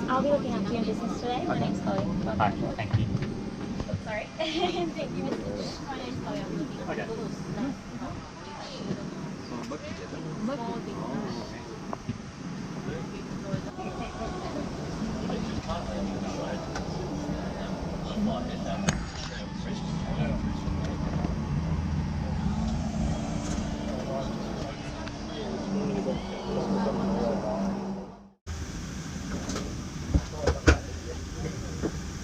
I'll be looking after your business today. My name's Chloe. Hi, thank you. Sorry. Thank you, Mr. My name's Chloe. I'm looking after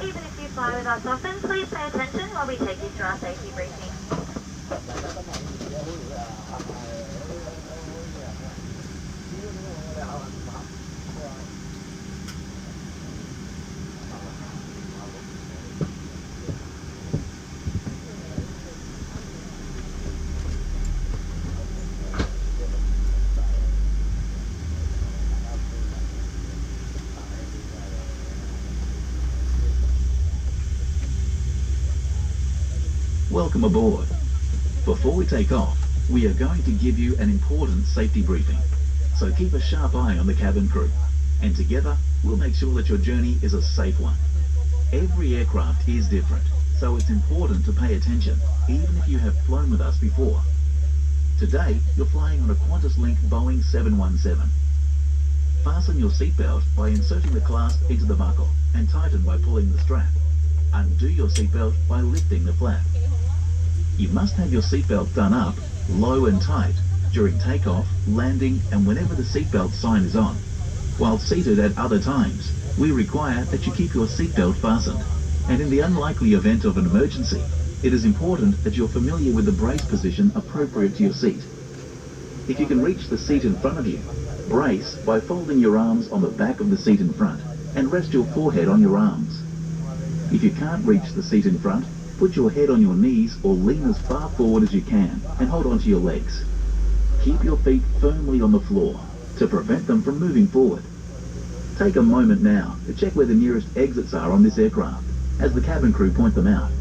Even if you fly with us often, please pay attention while we take you through our safety briefing. Welcome aboard. Before we take off, we are going to give you an important safety briefing. So keep a sharp eye on the cabin crew, and together we'll make sure that your journey is a safe one. Every aircraft is different, so it's important to pay attention, even if you have flown with us before. Today, you're flying on a QantasLink Boeing 717. Fasten your seatbelt by inserting the clasp into the buckle and tighten by pulling the strap. Undo your seatbelt by lifting the flap. You must have your seatbelt done up, low and tight, during takeoff, landing, and whenever the seatbelt sign is on. While seated at other times, we require that you keep your seatbelt fastened. And in the unlikely event of an emergency, it is important that you're familiar with the brace position appropriate to your seat. If you can reach the seat in front of you, brace by folding your arms on the back of the seat in front and rest your forehead on your arms. If you can't reach the seat in front, put your head on your knees or lean as far forward as you can and hold onto your legs. Keep your feet firmly on the floor to prevent them from moving forward. Take a moment now to check where the nearest exits are on this aircraft as the cabin crew point them out.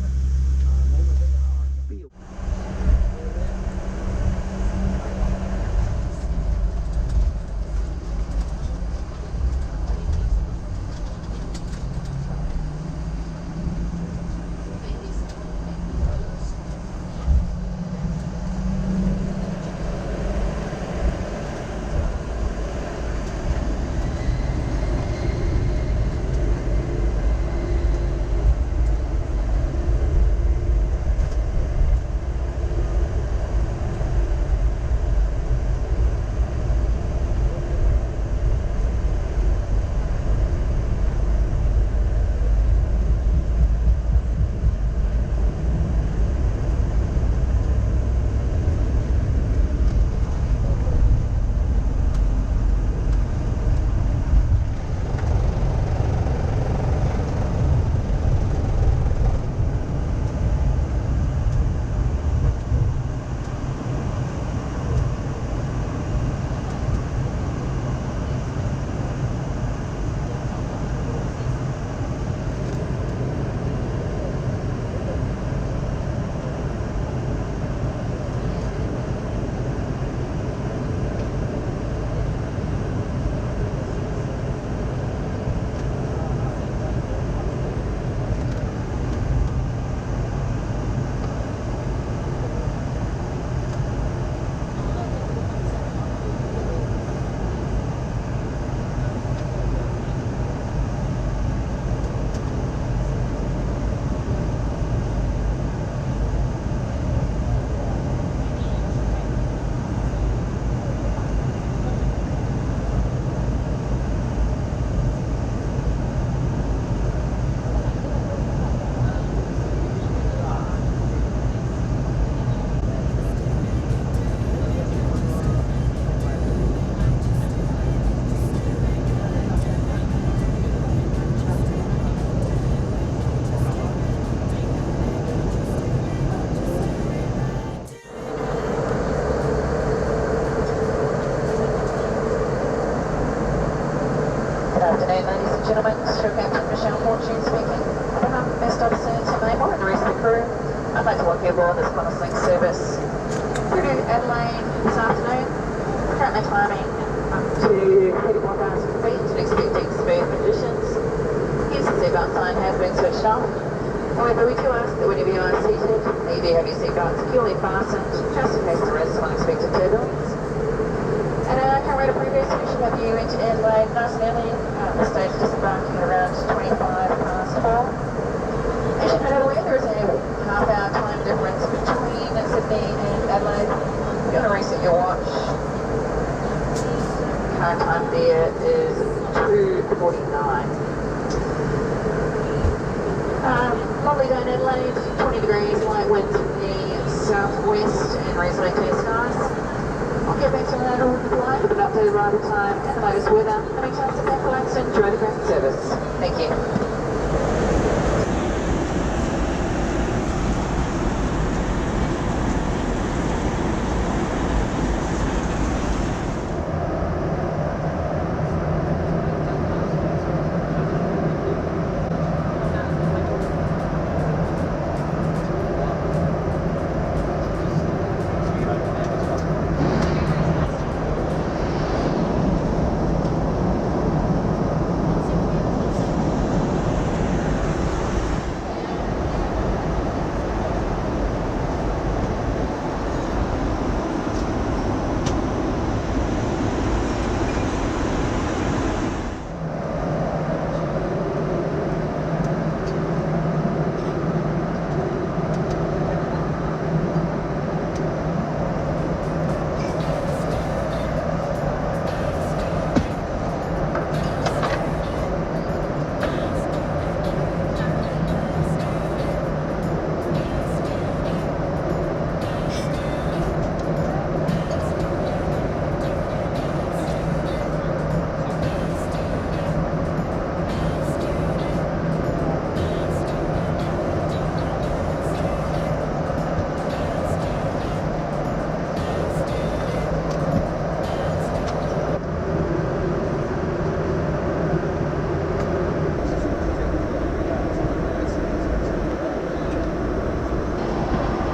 I'd like to welcome you aboard this QantasLink service through to Adelaide this afternoon. Currently climbing up to 31,000 feet and expecting smooth conditions. seatbelt sign has been switched off. However, we do ask that whenever you are seated, that you do have your seatbelt securely fastened, just in case there is some unexpected turbulence. And can't read a previous, we should have you into Adelaide nice and early. The stage disembarking around 25 past 4. As you know, there is a half-hour time difference between Sydney and Adelaide. If you want to reset your watch, current time there is 2:49. Lovely day in Adelaide, 20 degrees, light wind from the southwest and reasonably clear skies. I'll get back to that all the flight with an updated arrival time and the latest weather. In the meantime, sit back, relax and enjoy the great service. Thank you.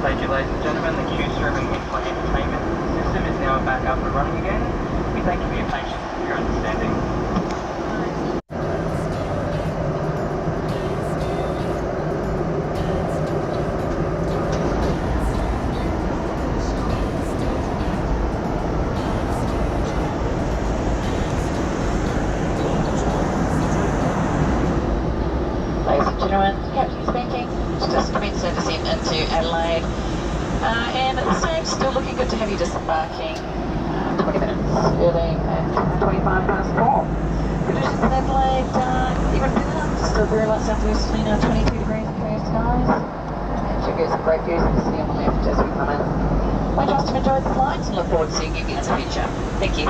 Thank you, ladies and gentlemen. The queue streaming in-flight entertainment system is now back up and running again. We thank you for your patience and your understanding. Ladies and gentlemen, Captain speaking. Just commenced the descent into Adelaide. And at this stage, still looking good to have you disembarking 20 minutes early at 25 past 4. Conditions in Adelaide, even better, still very light southwesterly now, 22 degrees clear skies. And should get some great views of the city on the left as we come in. I trust you've enjoyed the flight and look forward to seeing you again in the future. Thank you.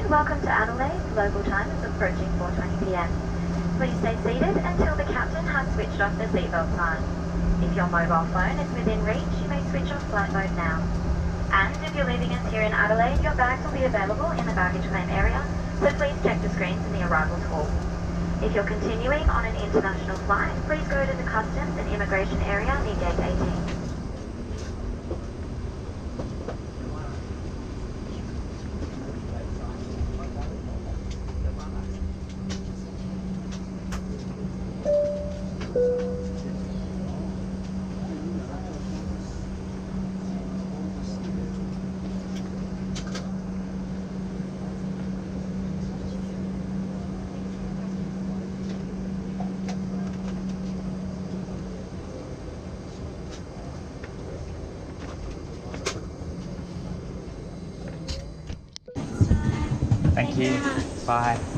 Welcome to Adelaide. Local time is approaching 4:20 p.m. Please stay seated until the captain has switched off the seatbelt sign. If your mobile phone is within reach, you may switch off flight mode now. And if you're leaving us here in Adelaide, your bags will be available in the baggage claim area, so please check the screens in the arrivals hall. If you're continuing on an international flight, please go to the customs and immigration area near gate 18. Thank you. Bye.